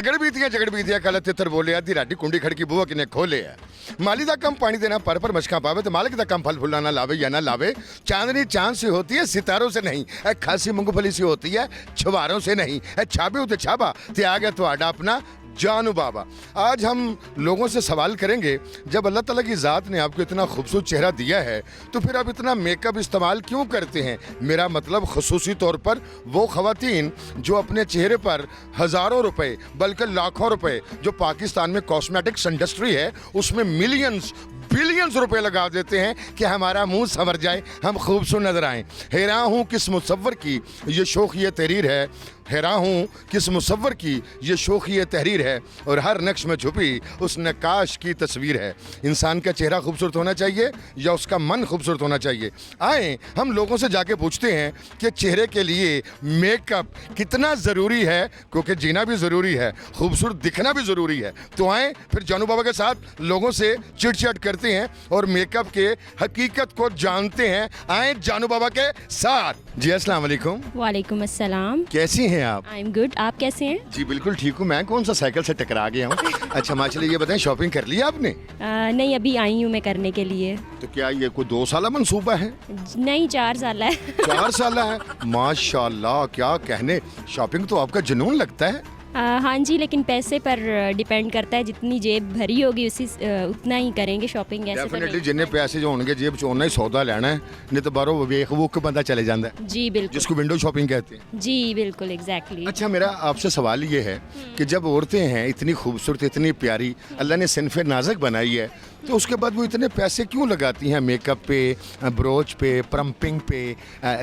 अगड़ बीतियां जगड़ बीतियां कल तितर बोले आधी राटी कुंडी खड़की बुआ किने खोले है माली दा कम पानी देना पर मशका पावे तो मालिक दा कम फल फुला ना लावे या ना लावे। चांदनी चांद से होती है सितारों से नहीं, खासी मूंगफली से होती है छुवारों से नहीं। छाबे उते छाबा ते आ गया तो आडा अपना जानू बाबा। आज हम लोगों से सवाल करेंगे, जब अल्लाह ताला की ज़ात ने आपको इतना खूबसूरत चेहरा दिया है तो फिर आप इतना मेकअप इस्तेमाल क्यों करते हैं? मेरा मतलब खुसूसी तौर पर वो ख़वातीन जो अपने चेहरे पर हज़ारों रुपए बल्कि लाखों रुपए, जो पाकिस्तान में कॉस्मेटिक्स इंडस्ट्री है उसमें मिलियंस बिलियंस रुपए लगा देते हैं कि हमारा मुंह संवर जाए, हम खूबसूरत नजर आएं। हैरान हूँ किस मुसव्वर की ये शौक़ ये तहरीर है, हैरान हूँ किस मुसव्वर की ये शौक़ ये तहरीर है और हर नक्श में छुपी उस नक्काश की तस्वीर है। इंसान का चेहरा खूबसूरत होना चाहिए या उसका मन खूबसूरत होना चाहिए? आए हम लोगों से जाके पूछते हैं कि चेहरे के लिए मेकअप कितना ज़रूरी है, क्योंकि जीना भी ज़रूरी है, खूबसूरत दिखना भी ज़रूरी है। तो आए फिर जानू बाबा के साथ लोगों से चिट चैट करते हैं और मेकअप के हकीकत को जानते हैं। आए जानू बाबा के साथ। जी अस्सलाम वालेकुम। वालेकुम अस्सलाम। कैसी हैं आप? आई एम गुड, आप कैसे हैं? जी बिल्कुल ठीक हूँ। मैं कौन सा साइकिल से टकरा गया हूँ। अच्छा माशाल्लाह, ये बताएं शॉपिंग कर ली आपने? नहीं, अभी आई हूँ मैं करने के लिए। तो क्या ये कोई 2 साल मंसूबा है? नहीं, 4 साल है। 4 साल है? माशाल्लाह, क्या कहने, शॉपिंग तो आपका जुनून लगता है। हाँ जी, लेकिन पैसे पर डिपेंड करता है, जितनी जेब भरी होगी उसी उतना ही करेंगे शॉपिंग। ऐसे तो डेफिनेटली जिन्ने पैसे जो होंगे जेब च उन्ना ही सौदा लेना है, नहीं तो बाहरों वेख वूख के बंदा चले जाता है। जी बिल्कुल, जिसको विंडो शॉपिंग कहते हैं। जी बिल्कुल, एग्जैक्टली। अच्छा, मेरा आपसे सवाल ये है कि जब औरतें हैं इतनी खूबसूरत, इतनी प्यारी, अल्लाह ने सिनफ़े नाज़ुक बनाई है, तो उसके बाद वो इतने पैसे क्यों लगाती हैं मेकअप पे, ब्रोच पे, प्रम्पिंग पे,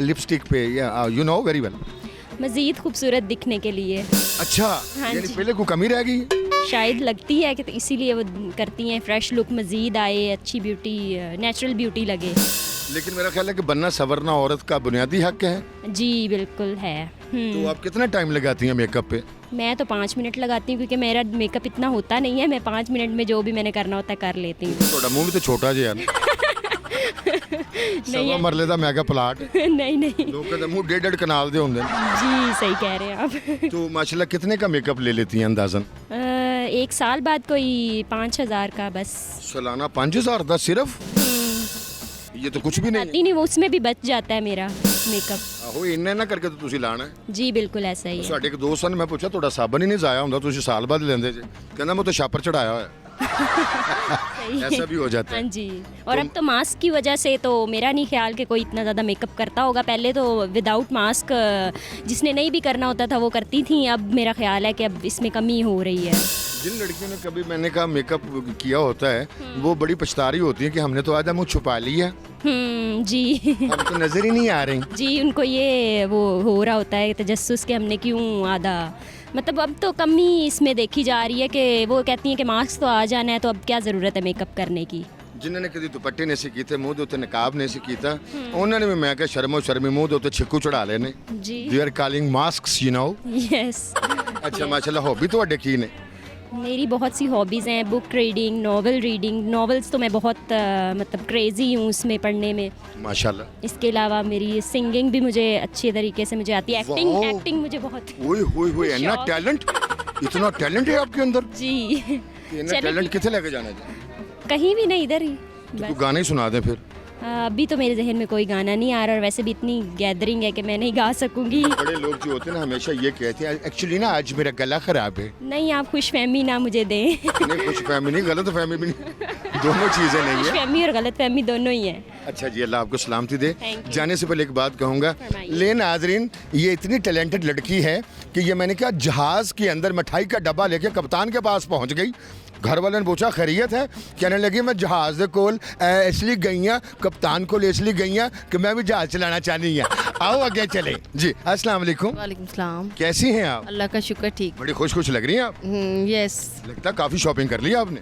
लिपस्टिक पे, यू नो वेरी वेल, मज़ीद खूबसूरत दिखने के लिए। अच्छा, हाँ यानी जी। पहले को कमी रह गई? शायद लगती है कि तो इसीलिए वो करती हैं, फ्रेश लुक मज़ीद आए, अच्छी ब्यूटी, नेचुरल ब्यूटी लगे। लेकिन मेरा ख्याल है कि बनना संवरना औरत का बुनियादी हक है। जी बिल्कुल है। तो आप कितना टाइम लगाती हैं मेकअप पे? मैं तो 5 मिनट लगाती हूँ, क्योंकि मेरा मेकअप इतना होता नहीं है। मैं 5 मिनट में जो भी मैंने करना होता है कर लेती हूँ। थोड़ा मुंह भी तो छोटा जिहा है। सवा मरले दा मेगा प्लाट। नहीं नहीं लोगों का मुंह 1.5 कनाल दे होंगे। जी सही कह रहे हैं आप। तो माशाल्लाह कितने का मेकअप ले लेती हैं अंदाजन? 1 साल बाद कोई 5,000 का बस। सालाना 5,000 का सिर्फ? ये तो कुछ भी नहीं। नहीं, वो उसमें भी बच जाता है मेरा मेकअप। आहो इन्ना ना करके तो ਤੁਸੀਂ ਲਾਣਾ ਹੈ। जी बिल्कुल ऐसा ही है। ਸਾਡੇ ਇੱਕ ਦੋਸਤ ਨੇ ਮੈਂ ਪੁੱਛਿਆ ਤੁਹਾਡਾ ਸਾਬਣ ਹੀ ਨਹੀਂ ਜ਼ਾਇਆ ਹੁੰਦਾ, ਤੁਸੀਂ ਸਾਲ ਬਾਅਦ ਲੈਂਦੇ ਜੇ? ਕਹਿੰਦਾ ਮੈਂ ਤਾਂ ਛਾਪਰ ਚੜਾਇਆ ਹੋਇਆ। सही है। ऐसा भी हो जाता हाँ है। जी, और अब तो मास्क की वजह से तो मेरा नहीं ख्याल कि कोई इतना ज़्यादा मेकअप करता होगा। पहले तो विदाउट मास्क जिसने नहीं भी करना होता था वो करती थी। अब मेरा ख्याल है कि अब इसमें कमी हो रही है। जिन लड़कियों ने कभी मैंने कहा मेकअप किया होता है वो बड़ी पछता रही होती है कि हमने तो आधा मुंह छुपा लिया, जी। हम तो नजर ही नहीं आ रही। जी, उनको ये वो हो रहा होता है तजस्सुस के हमने क्यों आधा, मतलब अब तो कमी इसमें देखी जा रही है कि वो कहती हैं कि मास्क तो आ जाना है, तो अब क्या ज़रूरत है मेकअप करने की। जिन्होंने कभी दुपट्टे नहीं सी कीते, मुंह के उत्ते नकाब नहीं सी कीता, उन्होंने भी मैं क्या शर्मो शर्मी मुंह के उत्ते छिक्कू चढ़ा लेने। जी they are calling masks, you know. Yes. अच्छा माशाल्लाह, हॉबी ਤੁਹਾਡੇ ਕੀ ਨੇ? मेरी बहुत सी हॉबीज़ हैं, book reading, novel reading. Novels तो मैं बहुत मतलब क्रेज़ी हूँ उसमें पढ़ने में। माशाल्लाह। इसके अलावा मेरी सिंगिंग भी मुझे अच्छे तरीके से मुझे आती है। वाह। एक्टिंग मुझे बहुत। ओए होए होए, इतना शौक। टैलेंट, इतना टैलेंट है आपके अंदर? जी। इतना चलो टैलेंट किथे लेके जाना है? कहीं भी नहीं, इधर ही तो बस। तू गाने ही सुना दे फिर। अभी तो मेरे जहन में कोई गाना नहीं आ रहा, और वैसे भी इतनी गैदरिंग है कि मैं नहीं गा सकूंगी। बड़े लोग जो होते हैं ना हमेशा ये कहते हैं एक्चुअली ना आज मेरा गला खराब है। नहीं, आप खुशफहमी ना मुझे दें। नहीं, खुश फहमी नहीं, गलत फहमी भी नहीं, दोनों चीजें नहीं है। खुशफहमी और गलत फहमी दोनों ही है। अच्छा जी, अल्लाह आपको सलामती दे। Thank you। जाने से पहले एक बात कहूँगा, फरमाइए। ले नाजरीन, ये इतनी टैलेंटेड लड़की है कि ये मैंने कहा जहाज के अंदर मिठाई का डब्बा लेके कप्तान के पास पहुँच गई। घर वाले ने पूछा खैरियत है? कहने लगी मैं जहाज के कोल इसलिए गई हाँ, कप्तान को इसलिए गई हाँ कि मैं भी जहाज चलाना चाहती हूँ। आओ आगे चले जी। अस्सलाम वालेकुम। वालेकुम सलाम। कैसी हैं आप? अल्लाह का शुक्र, ठीक। बड़ी खुश खुश लग रही हैं आप। यस। लगता काफी शॉपिंग कर ली आपने।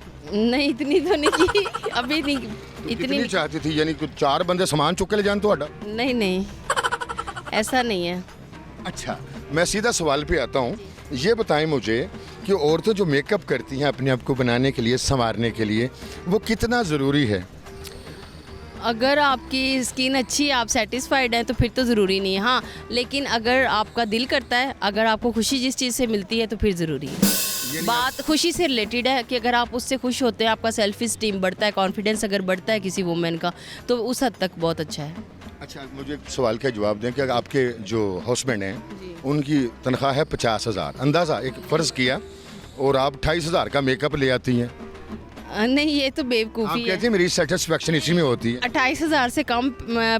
नहीं, इतनी तो नहीं की अभी नहीं। तो इतनी कितनी चाहती थी? यानी कुछ 4 बंदे सामान चुक के ले जान तो आडा? नहीं नहीं, ऐसा नहीं है। अच्छा, मैं सीधा सवाल पे आता हूँ। ये बताएं मुझे कि औरतें जो मेकअप करती हैं अपने आप को बनाने के लिए, संवारने के लिए, वो कितना ज़रूरी है? अगर आपकी स्किन अच्छी है, आप सेटिस्फाइड हैं, तो फिर तो ज़रूरी नहीं है। हाँ, लेकिन अगर आपका दिल करता है, अगर आपको खुशी जिस चीज़ से मिलती है, तो फिर ज़रूरी है। बात खुशी से रिलेटेड है कि अगर आप उससे खुश होते हैं, आपका सेल्फ स्टीम बढ़ता है, कॉन्फिडेंस अगर बढ़ता है किसी वुमेन का, तो उस हद तक बहुत अच्छा है। अच्छा, मुझे एक सवाल का जवाब दें कि अगर आपके जो हस्बैंड हैं उनकी तनख्वाह है 50,000, अंदाज़ा एक फ़र्ज़ किया, और आप 28,000 का मेकअप ले आती हैं, नहीं, ये तो आप बेवकूफ़ी कहती है। हैं मेरी सेटिस्फेक्शन इसी में होती है। 28,000 से कम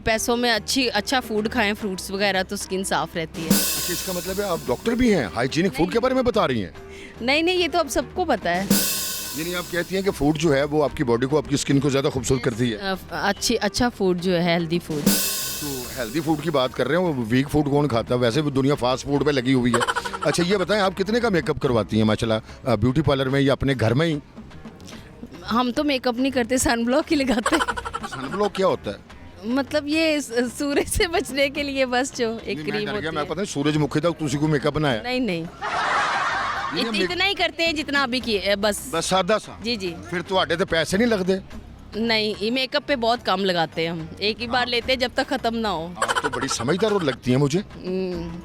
पैसों में अच्छा फूड खाएं, फ्रूट्स वगैरह, तो स्किन साफ रहती है। अच्छा, इसका मतलब है आप डॉक्टर भी हैं, हाइजीनिक फूड के बारे में बता रही हैं। नहीं, ये तो अब सबको पता है। यानी आप कहती हैं कि फूड जो है वो आपकी बॉडी को, आपकी स्किन को ज़्यादा खूबसूरत करती है। अच्छा फूड जो है, हेल्दी फूड। तो हेल्दी फूड की बात कर रहे हैं, वो वीक फूड कौन खाता है? वैसे भी दुनिया फास्ट फूड पे लगी हुई है। अच्छा, ये बताएं आप कितने का मेकअप करवाती हैं माशाल्लाह, ब्यूटी पार्लर में या अपने घर में ही? हम तो मेकअप नहीं करते, सनब्लॉक ही लगाते हैं। सनब्लॉक क्या होता है? मतलब ये सूरज से बचने के लिए बस जो एक नहीं, क्रीम मैं डर होती गया, मैं है। पता नहीं सूरजमुखी तक तुसी को मेकअप बनाया। नहीं, इतना ही करते हैं जितना अभी किए, बस। बस सादा सा। जी। फिर ਤੁਹਾਡੇ ਤੇ ਪੈਸੇ नहीं लगते? नहीं, ये मेकअप पे बहुत कम लगाते हैं हम, एक ही बार लेते हैं जब तक ख़त्म ना हो। आप तो बड़ी समझदार और लगती हैं मुझे।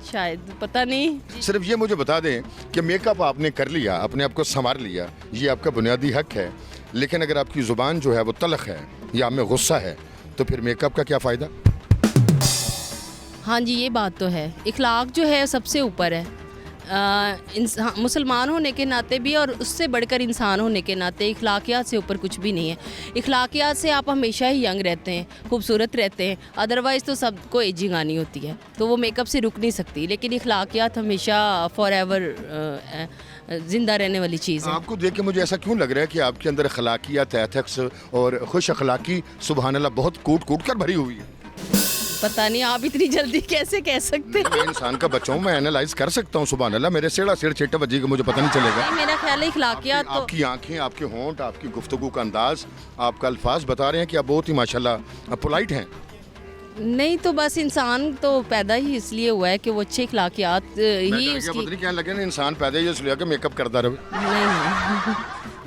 शायद, पता नहीं। सिर्फ ये मुझे बता दें कि मेकअप आपने कर लिया, अपने आप को संवार लिया, ये आपका बुनियादी हक है, लेकिन अगर आपकी ज़ुबान जो है वो तलख है या में गुस्सा है, तो फिर मेकअप का क्या फ़ायदा? हाँ जी, ये बात तो है। इखलाक जो है सबसे ऊपर है। इंसान मुसलमान होने के नाते भी, और उससे बढ़कर इंसान होने के नाते इखलाकियात से ऊपर कुछ भी नहीं है। इखलाकियात से आप हमेशा ही यंग रहते हैं, खूबसूरत रहते हैं, अदरवाइज़ तो सबको एजिंग आनी होती है, तो वो मेकअप से रुक नहीं सकती। लेकिन इखलाकियात हमेशा फॉर एवर ज़िंदा रहने वाली चीज़ है। आपको देख के मुझे ऐसा क्यों लग रहा है कि आपके अंदर अखलाकियात, एथिक्स और खुश अखलाकी सुबहान अल्लाह बहुत कूट कर भरी हुई है। पता नहीं आप इतनी जल्दी कैसे कह सकते हैं। मैं इंसान का बच्चा हूँ, मैं एनालाइज कर सकता हूँ। सुबहान अल्लाह, मेरे सेड़ा सेड़ छेटा बजेगा, मुझे पता नहीं चलेगा। नहीं, मेरा ख्याल है इखलाकियात तो आपकी आंखें, आपके होंठ, आपकी गुफ्तगू का अंदाज, आपका अल्फाज बता रहे हैं कि आप बहुत ही माशाल्लाह पोलाइट हैं। नहीं, तो बस इंसान तो पैदा ही इसलिए हुआ है कि वो अच्छे इखलाकियात ही पता उसकी। नहीं क्या लगे ना, इंसान पैदा ही इसलिए कि मेकअप करता रहे। नहीं,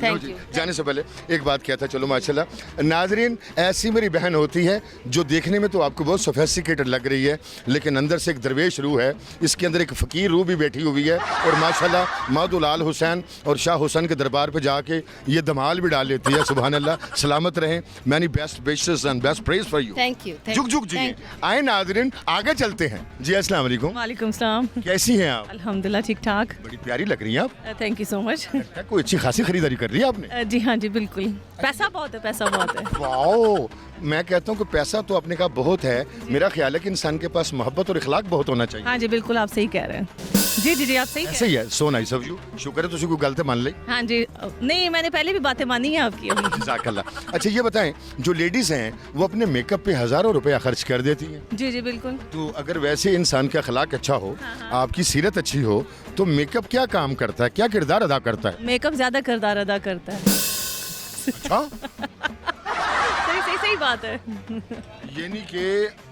थैंक यू। जाने से पहले एक बात क्या था, चलो माशाल्लाह नाजरीन, ऐसी मेरी बहन होती है जो देखने में तो आपको बहुत सोफेस्टिकेटेड लग रही है, लेकिन अंदर से एक दरवेश रूह है, इसके अंदर एक फ़कीर रूह भी बैठी हुई है, और माशाल्लाह मादुलाल हुसैन और शाह हुसैन के दरबार पे जाके ये धमाल भी डाल लेती है। सुभान अल्लाह, सलामत रहें। Many best wishes and best praise for you. Thank you. जुग जी। आए नाजरीन, आगे चलते हैं जी। अस्सलाम वालेकुम। वालेकुम सलाम। कैसी हैं आप? अल्हम्दुलिल्लाह ठीक ठाक। बड़ी प्यारी लग रही हैं आप। Thank you so much. कोई अच्छी खासी खरीदारी कर रही है आपने? जी हाँ जी, बिल्कुल। पैसा बहुत है, पैसा बहुत है। वाओ, मैं कहता हूँ कि पैसा तो अपने का बहुत है, मेरा ख्याल है कि इंसान के पास मोहब्बत और इखलाक बहुत होना चाहिए। हाँ जी, बिल्कुल आप सही कह रहे हैं। जी आप सही कह ऐसे ही है। So nice of you. शुक्र है तुझे कोई गलती मान ली। हाँ जी, नहीं मैंने पहले भी बातें मानी हैं आपकी अभी। जज़ाकल्लाह। अच्छा, ये बताएं, जो लेडीज़ हैं वो अपने मेकअप पे हज़ारों रुपया खर्च कर देती हैं, जी बिल्कुल। तो अगर वैसे इंसान का अखलाक अच्छा हो, आपकी सीरत अच्छी हो, तो मेकअप क्या काम करता है, क्या किरदार अदा करता है? मेकअप ज्यादा किरदार अदा करता है। अच्छा, सही बात है। यानी कि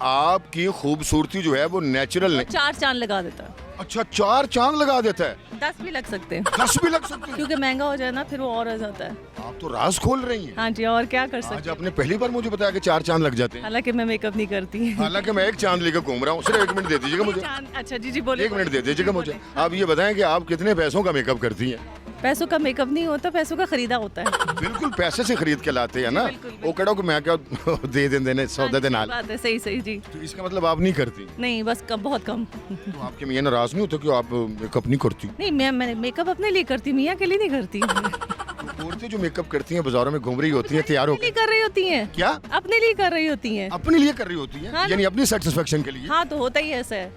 आपकी खूबसूरती जो है वो नेचुरल नहीं। 4 चांद लगा देता है। अच्छा, 4 चांद लगा देता है। 10 भी लग सकते हैं, 10 भी लग सकते हैं। क्योंकि महंगा हो जाए ना फिर वो और आ जाता है। आप तो राज खोल रही हैं। हाँ जी, और क्या कर आज सकते हैं। आपने पहली बार मुझे बताया कि 4 चांद लग जाते हैं। हालांकि मैं मेकअप नहीं करती। हालांकि मैं एक चांद लेकर घूम रहा हूँ। सिर्फ 1 मिनट दे दीजिएगा मुझे। अच्छा जी बोलिए। 1 मिनट दे दीजिएगा मुझे। आप ये बताएं कि आप कितने पैसों का मेकअप करती हैं? पैसों का मेकअप नहीं होता, पैसों का खरीदा होता है। बिल्कुल पैसे से खरीद के लाते हैं ना। वो कड़ो कि मैं क्या दे देने सौदे दे नाल। बात है, सही जी। तो इसका मतलब आप नहीं करती? नहीं, बस कम, बहुत कम। तो आपके मियां नाराज नहीं होते कि आप मेकअप नहीं करती? नहीं, मैं मेकअप अपने लिए करती, मियाँ के लिए नहीं करती। तो औरतें जो मेकअप करती हैं बाजारों में घूम रही होती हैं तैयार अपने लिए होकर, कर रही होती हैं। क्या अपने लिए कर रही होती हैं। अपने लिए कर रही होती हैं? हाँ, यानी अपनी सेटिस्फेक्शन के लिए? हाँ, तो होता ही ऐसा है।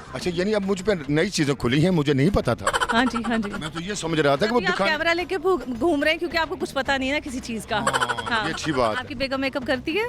अच्छा, यानी अब मुझ पे नई चीजें खुली हैं, मुझे नहीं पता था। हाँ जी। मैं तो ये समझ रहा था कि वो अभी आप दुकान। कैमरा लेके घूम रहे हैं क्योंकि आपको कुछ पता नहीं है ना किसी चीज का। हाँ, ये अच्छी बात है। आपकी बेगम मेकअप करती है।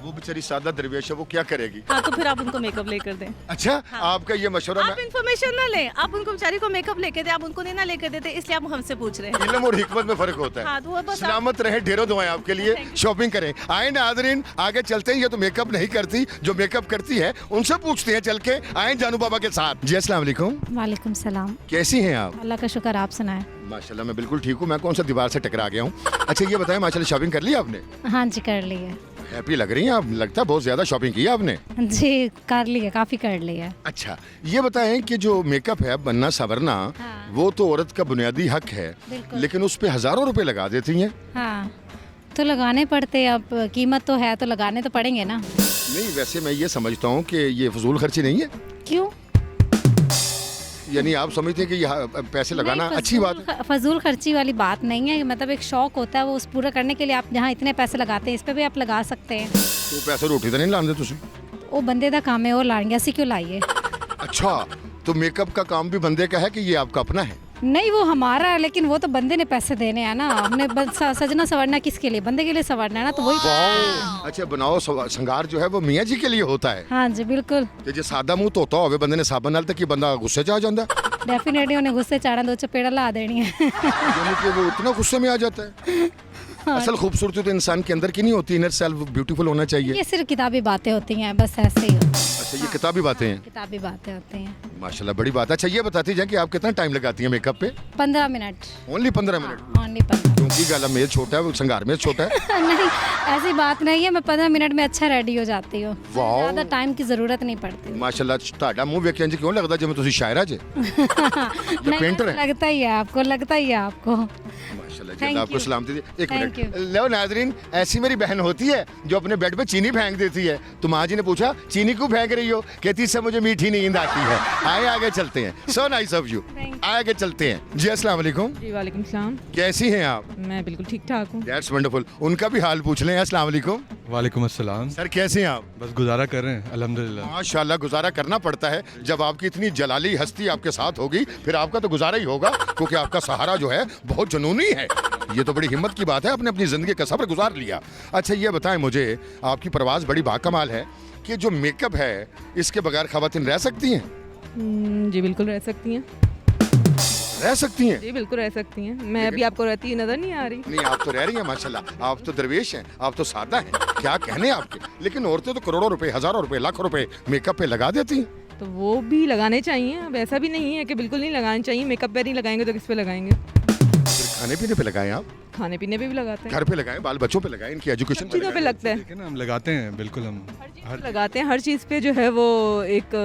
वो बेचारी सादा दरवेश है, वो क्या करेगी? हाँ, तो फिर आप उनको मेकअप लेकर दें। अच्छा, आपका ये मशवरा आप इन्फॉर्मेशन ना लें, आप उनको बेचारी को मेकअप लेके दे, आप उनको नहीं ना लेकर देते, इसलिए आप हमसे पूछ रहे हैं। इल्म और हिकमत में फर्क होता है। हाँ, तो वो बस सलामत रहे, ढेरों दुआएं आपके लिए। शॉपिंग करें। आए नाज़रीन, आगे चलते हैं। ये तो मेकअप नहीं करती, जो मेकअप करती है उनसे पूछते हैं चल के। आए जानू बाबा के साथ। जी अस्सलाम वालेकुम। वालेकुम सलाम। कैसी हैं आप? अल्लाह का शुक्र, आप सुनाएं। माशाल्लाह मैं बिल्कुल ठीक हूँ। मैं कौन सा दीवार से टकरा गया हूँ। अच्छा, ये बताएं, माशाल्लाह शॉपिंग कर ली आपने? हाँ जी, कर ली है। हैप्पी लग रही हैं आप, लगता है बहुत ज़्यादा शॉपिंग की है आपने। जी कर लिया, काफ़ी कर लिया। अच्छा, ये बताएं कि जो मेकअप है बनना संवरना, हाँ। वो तो औरत का बुनियादी हक है, बिल्कुल। लेकिन उस पे हज़ारों रुपए लगा देती हैं। हाँ तो लगाने पड़ते, अब कीमत तो है तो लगाने तो पड़ेंगे ना। नहीं, वैसे मैं ये समझता हूँ कि ये फजूल खर्ची नहीं है, क्यों? यानी आप समझते हैं कि ये पैसे लगाना नहीं, अच्छी बात है। फजूल खर्ची वाली बात नहीं है, मतलब एक शौक होता है, वो उस पूरा करने के लिए आप जहाँ इतने पैसे लगाते हैं इस पे भी आप लगा सकते हैं। तो पैसे रोटी तो नहीं लाते तुम? वो बंदे का काम है, वो लाएंगे, ऐसी क्यों लाइए? अच्छा, तो मेकअप का काम भी बंदे का है कि ये आपका अपना है? नहीं, वो हमारा है, लेकिन वो तो बंदे ने पैसे देने हैं ना। हमने सजना संवरना किसके लिए? बंदे के लिए संवरना है ना, तो वही। वाह, अच्छा, बनाओ श्रृंगार जो है वो मियाँ जी के लिए होता है। हाँ जी बिल्कुल, कि जे सादा मुंह धोता होवे बंदे ने साबन नाल, तक बंदा गुस्से च आ जाता है, डेफिनेटली उन्हें गुस्से चाड़ा दो चपेड़ा ला देनी है। यानी कि वो इतना गुस्से में आ जाता है। असल खूबसूरती तो इंसान के अंदर की नहीं होती, इनर सेल्फ ब्यूटीफुल होना चाहिए। ये सिर्फ किताबी बातें होती हैं, बस ऐसे ही होता है। अच्छा, ये किताबी बातें हैं। किताबी बातें होती हैं। माशाल्लाह, बड़ी बात है। अच्छा, ये बताती जाए कि आप कितना टाइम लगाती हैं मेकअप पे? 15 मिनट। Only 15 minute? ओनली 15। क्योंकि गला मेज छोटा है, वो श्रृंगार मेज छोटा है। नहीं, ऐसी बात नहीं है, मैं 15 मिनट में अच्छा रेडी हो जाती हूँ। वाह। ज़्यादा टाइम की ज़रूरत नहीं पड़ती। माशाल्लाह, ਤੁਹਾਡਾ ਮੂੰਹ ਵੇਖਿਆ ਇੰਜ ਕਿਉਂ ਲੱਗਦਾ ਜਿਵੇਂ ਤੁਸੀਂ ਸ਼ਾਇਰਾ ਜੇ? ये नहीं, पेंटर है? लगता ही है आपको, लगता ही है आपको। माशाल्लाह जी, Thank अल्लाह आपको you. सलामती दे। एक Thank मिनट, लो नाजरीन, ऐसी मेरी बहन होती है जो अपने बेड पे चीनी फेंक देती है। तो माँ जी ने पूछा चीनी क्यों फेंक रही हो? कहती इससे मुझे मीठी नींद आती है। आए आगे चलते हैं। So nice of you. आगे चलते हैं जी। अस्सलाम वालेकुम। जी वालेकुम सलाम। कैसी हैं आप? मैं बिल्कुल ठीक ठाक हूँ। That's wonderful. उनका भी हाल पूछ लें। अस्सलाम वालेकुम। वालेकुम अस्सलाम। सर कैसे हैं आप? बस गुजारा कर रहे हैं अल्हम्दुलिल्लाह। माशाल्लाह, गुजारा करना पड़ता है। जब आपकी इतनी जलाली हस्ती आपके साथ होगी फिर आपका तो गुजारा ही होगा, क्योंकि आपका सहारा जो है बहुत जुनूनी है। ये तो बड़ी हिम्मत की बात है, आपने अपनी ज़िंदगी का सफ़र गुजार लिया। अच्छा, ये बताएं मुझे, आपकी परवाज़ बड़ी बाकमाल है कि जो मेकअप है इसके बगैर ख़वातीन रह सकती हैं? जी बिल्कुल रह सकती हैं। रह सकती हैं? जी बिल्कुल रह सकती हैं। मैं अभी आपको रहती हुई नज़र नहीं आ रही। नहीं, आप तो रह रही हैं माशाल्लाह। आप तो दरवेश हैं, आप तो सादा हैं, क्या कहने आपके। लेकिन औरतें तो करोड़ों रुपए, हज़ारों रुपए, लाखों रुपए मेकअप पे लगा देती हैं। तो वो भी लगाने चाहिए। अब ऐसा भी नहीं है कि बिल्कुल नहीं लगाने चाहिए। मेकअप पे नहीं लगाएंगे तो किस पे लगाएंगे? फिर खाने पीने पे लगाएं, आप खाने पीने पे भी लगाते हैं। घर पे लगाएं, बाल बच्चों पे लगाएं, इनकी एजुकेशन पे चीज़ों पे लगाएं। लगता है। ठीक है ना, हम लगाते हैं बिल्कुल। हम हर लगाते हैं। हर चीज़ पे जो है वो एक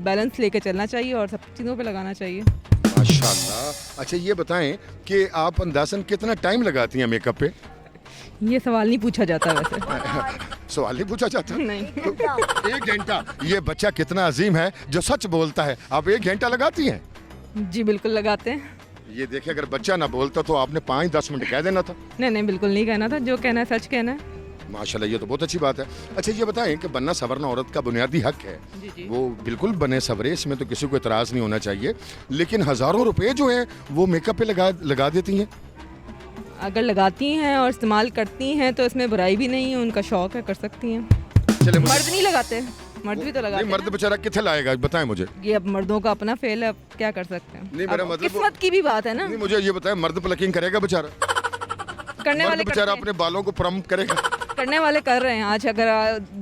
बैलेंस लेके चलना चाहिए और सब चीज़ों पे लगाना चाहिए। माशाल्लाह। अच्छा, ये बताएं कि आप अंदाज़न कितना टाइम लगाती हैं मेकअप पे? ये सवाल नहीं पूछा जाता वैसे। सवाल नहीं पूछा जाता? नहीं। तो 1 घंटा। ये बच्चा कितना अजीम है जो सच बोलता है। आप 1 घंटा लगाती हैं? जी बिल्कुल लगाते हैं। ये देखिए, अगर बच्चा ना बोलता तो आपने 5-10 मिनट कह देना था। नहीं बिल्कुल नहीं कहना था। जो कहना है सच कहना है। माशाल्लाह, ये तो बहुत अच्छी बात है। अच्छा, ये बताएं कि बनना संवरना औरत का बुनियादी हक है। जी जी। वो बिल्कुल बने सवरे, इसमें तो किसी को इतराज़ नहीं होना चाहिए। लेकिन हज़ारों रुपए जो हैं वो मेकअप पे लगा देती हैं। अगर लगाती हैं और इस्तेमाल करती हैं तो इसमें बुराई भी नहीं है। उनका शौक है, कर सकती हैं। चले मुझे, मर्द नहीं लगाते। मर्द भी तो लगाते नहीं, हैं मर्द बेचारा कितने लाएगा बताएं मुझे। ना। ये अब मर्दों का अपना फेल है, अब क्या कर सकते हैं। नहीं, मेरा अब मतलब किस्मत की भी बात है ना। नहीं, मुझे ये बताएं, मर्द प्लकिंग करेगा बेचारा? करने वाले मर्द बेचारा करते अपने बालों को परम करेगा? हैं। करने वाले कर रहे हैं। आज अगर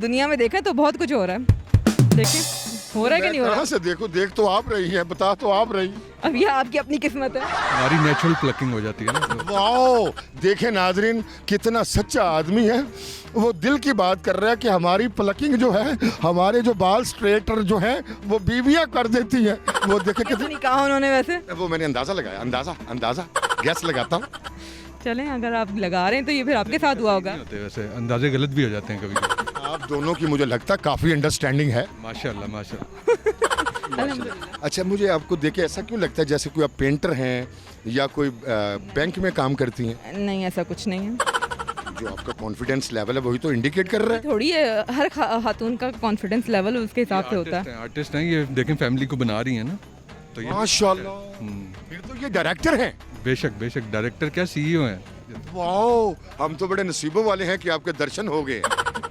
दुनिया में देखें तो बहुत कुछ हो रहा है। देखें हो रहा है कि नहीं हो रहा। कहाँ से देखो, देख तो आप रही हैं, बता तो आप रही। अब ये आपकी अपनी किस्मत है। हमारी नेचुरल प्लकिंग हो जाती है ना, तो वाओ, देखें नाजरीन, कितना सच्चा आदमी है। वो दिल की बात कर रहा है कि हमारी प्लकिंग जो है, हमारे जो बाल स्ट्रेटर जो हैं वो बीवियां कर देती हैं। वो देखे ऐसा कितनी, नहीं कहा उन्होंने वैसे। वो मैंने अंदाजा लगाया, अंदाजा गैस लगाता हूँ। चलें, अगर आप लगा रहे हैं तो ये फिर आपके साथ हुआ होगा। नहीं होते वैसे, अंदाजे गलत भी हो जाते हैं कभी कभी। आप दोनों की मुझे लगता है काफ़ी अंडरस्टैंडिंग है। माशाल्लाह माशाल्लाह। अच्छा, मुझे आपको देख के ऐसा क्यों लगता है जैसे कोई आप पेंटर हैं या कोई बैंक में काम करती हैं? नहीं, ऐसा कुछ नहीं है। जो आपका कॉन्फिडेंस लेवल है वही तो इंडिकेट कर रहा है। थोड़ी है, हर खातून का कॉन्फिडेंस लेवल उसके हिसाब से होता है। आर्टिस्ट हैं ये, देखें फैमिली को बना रही है ना, तो ये माशाल्लाह, फिर तो ये डायरेक्टर हैं। बेशक बेशक, डायरेक्टर क्या सीईओ हैं। वाह, हम तो बड़े नसीबों वाले हैं कि आपके दर्शन हो गए।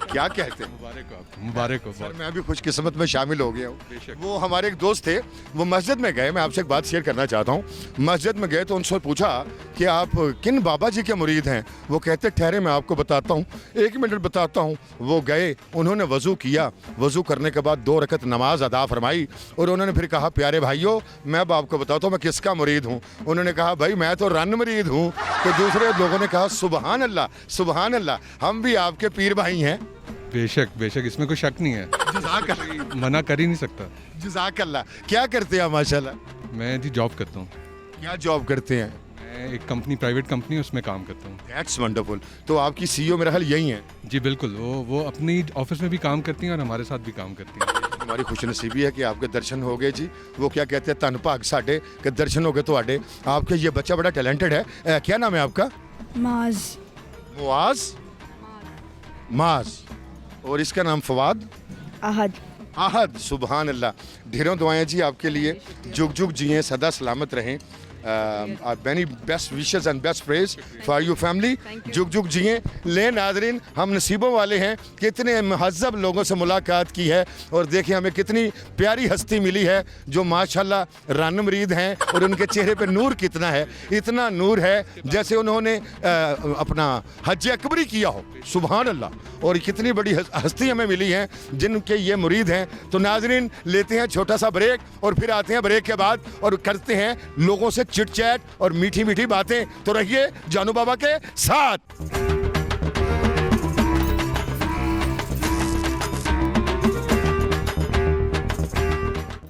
क्या कहते हैं? मुबारक हो आपको, मुबारक हो। सर, मैं भी खुशकिस्मत में शामिल हो गया हूँ। बेशक। वो हमारे एक दोस्त थे, वो मस्जिद में गए। मैं आपसे एक बात शेयर करना चाहता हूँ। मस्जिद में गए तो उनसे पूछा कि आप किन बाबा जी के मुरीद हैं? वो कहते ठहरे मैं आपको बताता हूँ, 1 मिनट बताता हूँ। वो गए, उन्होंने वज़ू किया, वज़ू करने के बाद 2 रकत नमाज अदा फरमाई और उन्होंने फिर कहा प्यारे भाइयों, मैं अब आपको बताता हूँ मैं किसका मुरीद हूँ। उन्होंने कहा भाई मैं तो रन मुरीद हूँ। तो दूसरे लोगों ने कहा सुबहान अल्लाह, सुबहान अल्लाह, हम भी आपके पीर भाई हैं। बेशक बेशक, इसमें कोई शक नहीं है, जज़ाकल्लाह मना कर ही नहीं सकता। जज़ाकल्लाह। क्या करते हैं माशाल्लाह? मैं जी जॉब करता हूँ, क्या जॉब करते हैं? मैं एक कंपनी, प्राइवेट कंपनी, उसमें काम करता हूँ। That's wonderful. तो आपकी सीईओ मेरा ख्याल यही हैं। जी बिल्कुल, वो अपनी ऑफिस में भी काम करती हैं और हमारे साथ भी काम करती हैं। हमारी खुशनसीबी है कि आपके दर्शन हो गए जी। वो क्या कहते हैं, धन भाग साडे कि दर्शन हो गए ਤੁਹਾਡੇ। आपके ये बच्चा बड़ा टैलेंटेड है। क्या नाम है आपका? माज मुआज माज। और इसका नाम फवाद अहद आहद। सुबहान अल्लाह। ढेरों दुआएं जी आपके लिए, जुग जुग जिए, सदा सलामत रहें। Many best wishes and best praise for you family. जुग जुग जिए। ले नाजरीन, हम नसीबों वाले हैं, कितने महज़ब लोगों से मुलाकात की है और देखिए हमें कितनी प्यारी हस्ती मिली है जो माशाल्लाह रान मरीद हैं और उनके चेहरे पे नूर कितना है, इतना नूर है जैसे उन्होंने अपना हज अकबरी किया हो। सुभान अल्लाह। और कितनी बड़ी हस्ती हमें मिली है जिनके ये मुरीद हैं। तो नाजरीन, लेते हैं छोटा सा ब्रेक और फिर आते हैं ब्रेक के बाद और करते हैं लोगों से चिट चैट और मीठी मीठी बातें। तो रहिए जानू बाबा के साथ।